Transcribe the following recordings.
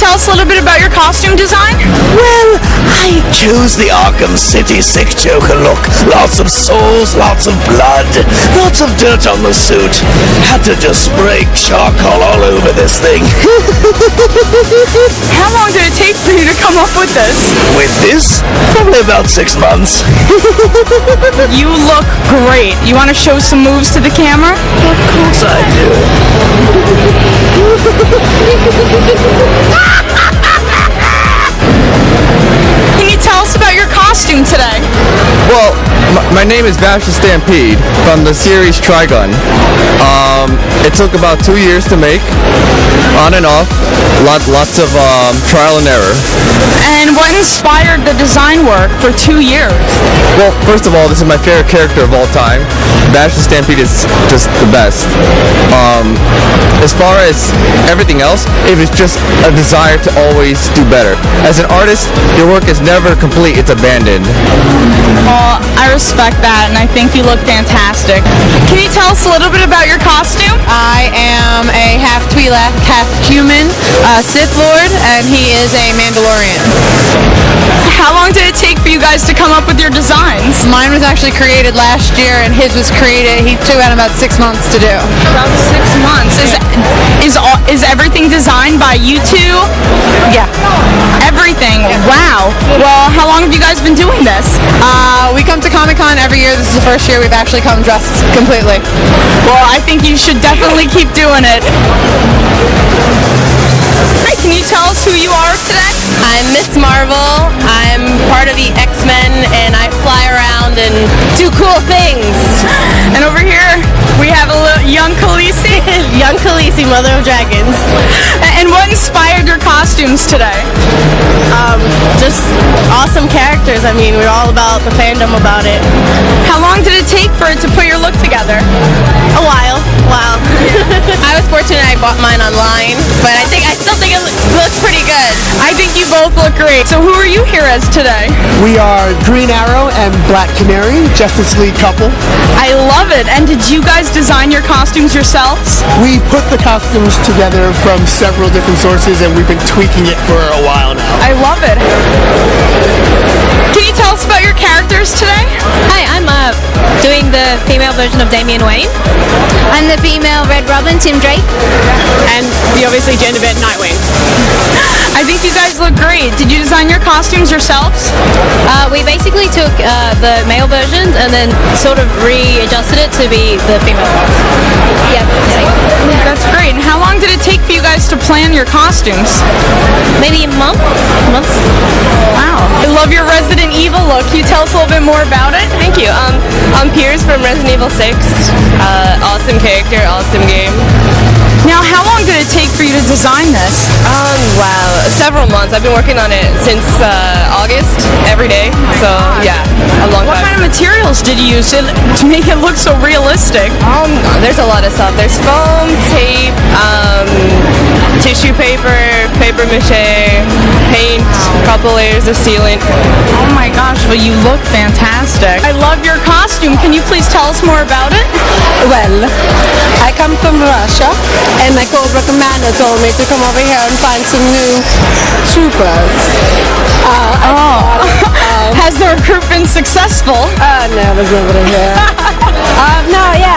Tell us a little bit about your costume design? Well, I chose the Arkham City sick Joker look. Lots of souls, lots of blood, lots of dirt on the suit. Had to just spray charcoal all over this thing. How long did it take for you to come up with this? With this? Probably about 6 months. You look great. You want to show some moves to the camera? Of course I do. Can you tell us about your costume today? Well, my name is Baroness Stampede from the series Trigun. It took about 2 years to make, on and off, lots of trial and error. And what inspired the design work for 2 years? Well, first of all, this is my favorite character of all time. Baroness Stampede is just the best. As far as everything else, it was just a desire to always do better. As an artist, your work is never complete, it's abandoned. Well, I respect that, and I think you look fantastic. Can you tell us a little bit about your costume? I am a half Twi'lek, half human Sith Lord, and he is a Mandalorian. How long did it take for you guys to come up with your designs? Mine was actually created last year, and his was created, he took out about 6 months to do. About 6 months. Is everything designed by you two? Yeah. Everything. Wow. Well, how long have you guys been doing this? We come to Comic-Con every year. This is the first year we've actually come dressed completely. Well, I think you should definitely keep doing it. Hi, can you tell us who you are today? I'm Miss Marvel. I'm part of the X-Men, and I fly around and do cool things. And over here, we have a little young Khaleesi. Young Khaleesi, Mother of Dragons. And what inspired your costumes today? Just awesome characters. I mean, we're all about the fandom about it. How long did it take for it to put your look together? A while. Wow. I was fortunate I bought mine online, but I still think it looks pretty good. I think you both look great. So who are you here as today? We are Green Arrow and Black Canary, Justice League couple. I love it. And did you guys design your costumes yourselves? We put the costumes together from several different sources, and we've been tweaking it for a while now. I love it. Can you tell us about your characters today? Hi, I'm doing the female version of Damian Wayne. I'm the female Red Robin, Tim Drake. And the obviously gender bent Nightwing. I think you guys look great. Did you design your costumes yourselves? We basically took the male versions and then sort of readjusted it to be the female ones. Yeah, that's great. And how long did it take for you guys to plan your costumes? maybe a month. Wow. I love your Resident Evil look. Can you tell us a little bit more about it? Thank you. I'm Piers from Resident Evil 6. Awesome character, awesome game. Now, how long did it take for you to design this? Wow, several months. I've been working on it since August, every day. So, yeah, a long time. What kind of materials did you use to make it look so realistic? There's a lot of stuff. There's foam, tape, tissue paper, paper mache, paint, a couple layers of sealant. Oh my gosh, well, you look fantastic. I love your costume. Can you please tell us more about it? Well, I come from Russia, and my Cobra commander told me to come over here and find some new troopers. Has the recruit been successful? No, there's nobody here.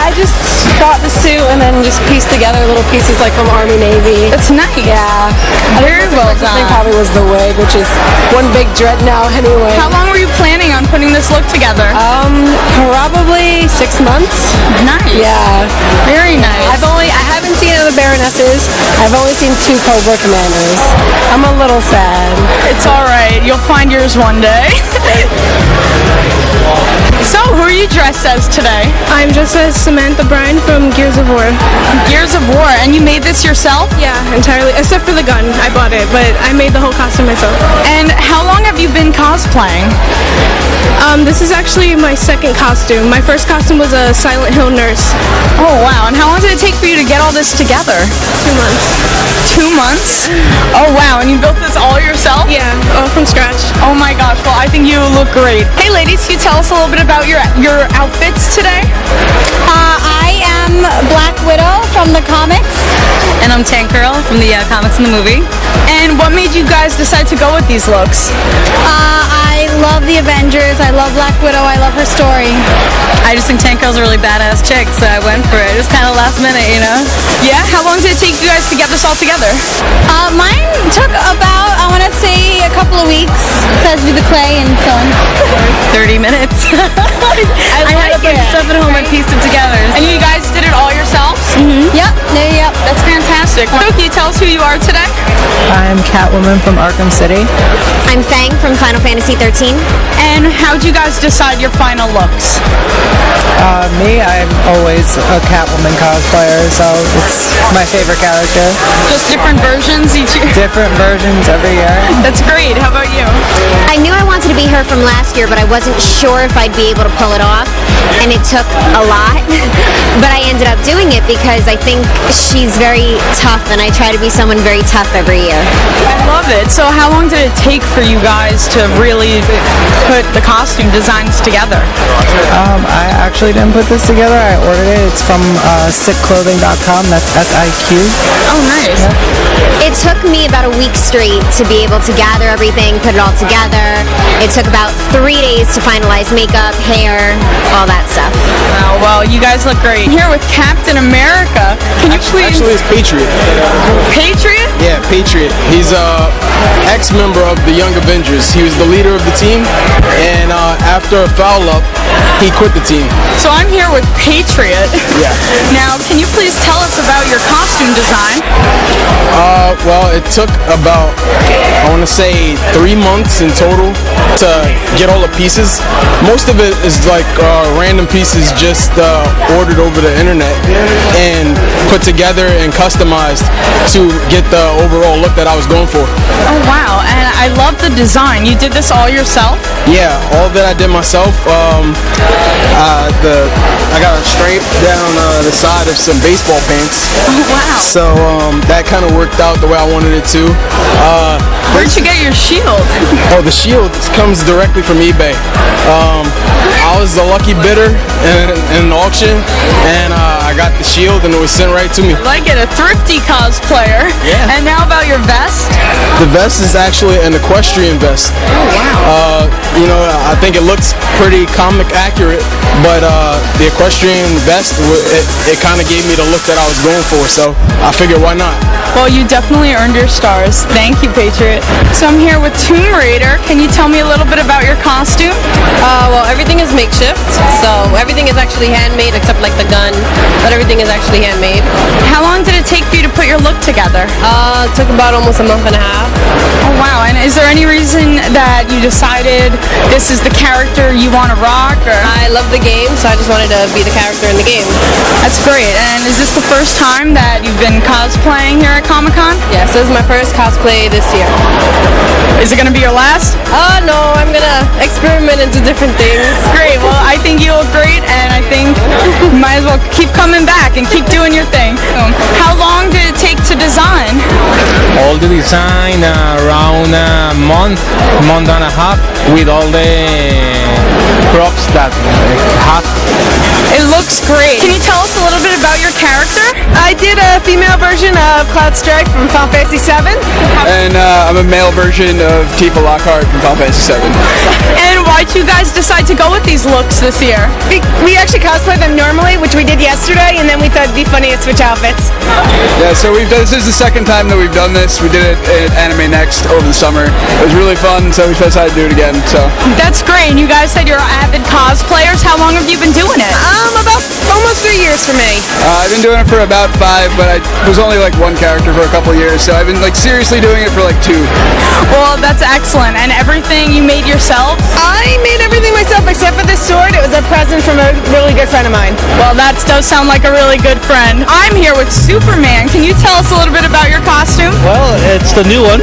I just got the suit and then just pieced together little pieces like from Army Navy. That's nice. Yeah. Very well done. I think probably was the wig, which is one big dreadnought anyway. How long were you planning on putting this look together? Probably 6 months. Nice. Yeah. Very nice. I haven't seen other Baronesses. I've only seen 2 Cobra commanders. I'm a little sad. It's alright. You'll find yours one day. you dressed as today? I'm dressed as Samantha Bryan from Gears of War. Gears of War, and you made this yourself? Yeah, entirely. Except for the gun. I bought it, but I made the whole costume myself. And how long have you been cosplaying? This is actually my second costume. My first costume was a Silent Hill nurse. Oh, wow. And how long did it take for you to get all this together? 2 months. 2 months? Oh, wow. And you built this all yourself? Yeah, all from scratch. Oh my gosh, well I think you look great. Hey ladies, can you tell us a little bit about your outfits today? I am Black Widow from the comics. And I'm Tank Girl from the comics and the movie. And what made you guys decide to go with these looks? I love the Avengers. I love Black Widow. I love her story. I just think Tank Girl's a really badass chick, so I went for it. It was kind of last minute, you know? Yeah? How long did it take you guys to get this all together? Mine took about, I want to say, a couple of weeks. So I had to do the clay and so on. 30 minutes. I had a bunch of stuff at home and pieced it together. And you guys did it all yourselves? Mm-hmm. Yep. Yep. That's fantastic. So can you tell us who you are today? I'm Catwoman from Arkham City. I'm Fang from Final Fantasy 13. And how'd you guys decide your final looks? Me, I'm always a Catwoman cosplayer, so it's my favorite character. Just different versions each year? Different versions every year. That's great. How about you? I knew I wanted to be her from last year, but I wasn't sure if I'd be able to pull it off. And it took a lot, but I ended up doing it because I think she's very tough, and I try to be someone very tough every year. I love it. So how long did it take for you guys to really put the costume designs together? I actually didn't put this together. I ordered it. It's from sickclothing.com. That's SIQ. Oh, nice. It took me about a week straight to be able to gather everything, put it all together. It took about 3 days to finalize makeup, hair, all that stuff. Wow, well, you guys look great. Here with Captain America. Can you please... Actually, it's Patriot. Patriot? Yeah, Patriot. He's a ex-member of the Young Avengers. He was the leader of the team, and after a foul-up, he quit the team. So I'm here with Patriot. Yeah. Now, can you please tell us about your costume design? Well, it took about, I want to say, 3 months in total to get all the pieces. Most of it is like random pieces just ordered over the internet and put together and customized to get the overall look that I was going for. Oh, wow. And I love the design. You did this all yourself? Yeah, all that I did myself. I got a stripe down the side of some baseball pants. Oh, wow. So that kind of worked out the way I wanted it to. Where'd you get your shield? Oh, the shield comes directly from eBay. I was the lucky bidder in an auction, and I got the shield, and it was sent right to me. I like it, a thrifty cosplayer. Yeah. And now about your vest? The vest is actually an equestrian vest. Oh, wow. You know, I think it looks pretty comic accurate, but the equestrian vest, it kind of gave me the look that I was going for, so I figured why not. Well, you definitely earned your stars. Thank you, Patriot. So I'm here with Tomb Raider. Can you tell me a little bit about your costume? Well, everything is makeshift, so everything is actually handmade except like the gun, but everything is actually handmade. How long did it take for you to put your look together? It took about almost a month and a half. Oh, wow. And is there any reason that you decided this is the character you want to rock? Or? I love the game, so I just wanted to be the character in the game. That's great. And is this the first time that you've been cosplaying here at Comic-Con? Yes, this is my first cosplay this year. Is it going to be your last? No, I'm going to experiment into different things. Great. Well, I think you look great, and I think you might as well keep coming back and keep doing your thing. How long did it take to design? All the design around a month and a half with all the props that have. It looks great. Can you tell us a little bit about your character? I did a female version of Cloud Strike from Final Fantasy 7. And I'm a male version of Tifa Lockhart from Final Fantasy 7. And why'd you guys decide to go with these looks this year? We actually cosplay them normally, which we did yesterday, and then we thought it'd be funny to switch outfits. Yeah, so this is the second time that we've done this. We did it at Anime Next over the summer. It was really fun, so we decided to do it again. So that's great. And you guys said you're avid cosplayers. How long have you been doing it? About almost 3 3 years for me. I've been doing it for about 5, but I was only like one character for a couple years, so I've been like seriously doing it for like 2. Well, that's excellent. And everything you made yourself? I made everything myself except for this sword. It was a present from a really good friend of mine. Well, that does sound like a really good friend. I'm here with Superman. Can you tell us a little bit about your costume? Well, it's the new one.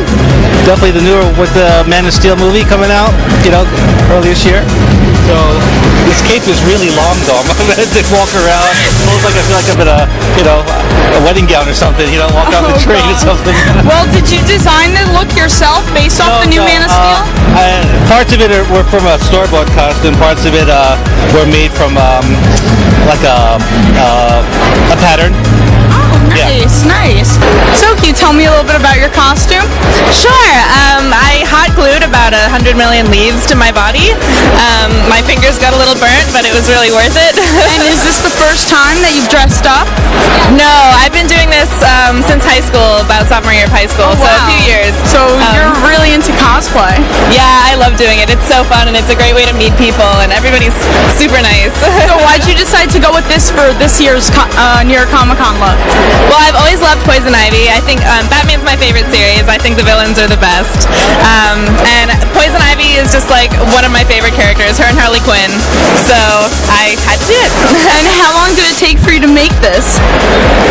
Definitely the newer with the Man of Steel movie coming out, early this year. So this cape is really long though. I'm gonna walk around. It looks like I feel like I'm in a wedding gown or something, walk down the train or something. Well, did you design the look yourself based off the new Man of Steel? Parts of it were from a store-bought costume. Parts of it were made from like a pattern. Nice. So, can you tell me a little bit about your costume? Sure. I hot glued about 100 million leaves to my body. My fingers got a little burnt, but it was really worth it. And is this the first time that you've dressed up? No, I've been doing this since high school, about sophomore year of high school, so a few years. So you're really into cosplay? Yeah, I love doing it. It's so fun, and it's a great way to meet people, and everybody's super nice. So why'd you decide to go with this for this year's New York Comic Con look? Well, I've always loved Poison Ivy. I think Batman's my favorite series. I think the villains are the best. And Poison Ivy is just like one of my favorite characters, her and Harley Quinn. So I had to do it. And how long did it take for you to make this?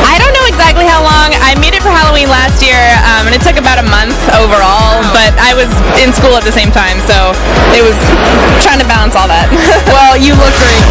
I don't know exactly how long. I made it for Halloween last year, and it took about a month overall, but I was in school at the same time, so it was trying to balance all that. Well, you look great.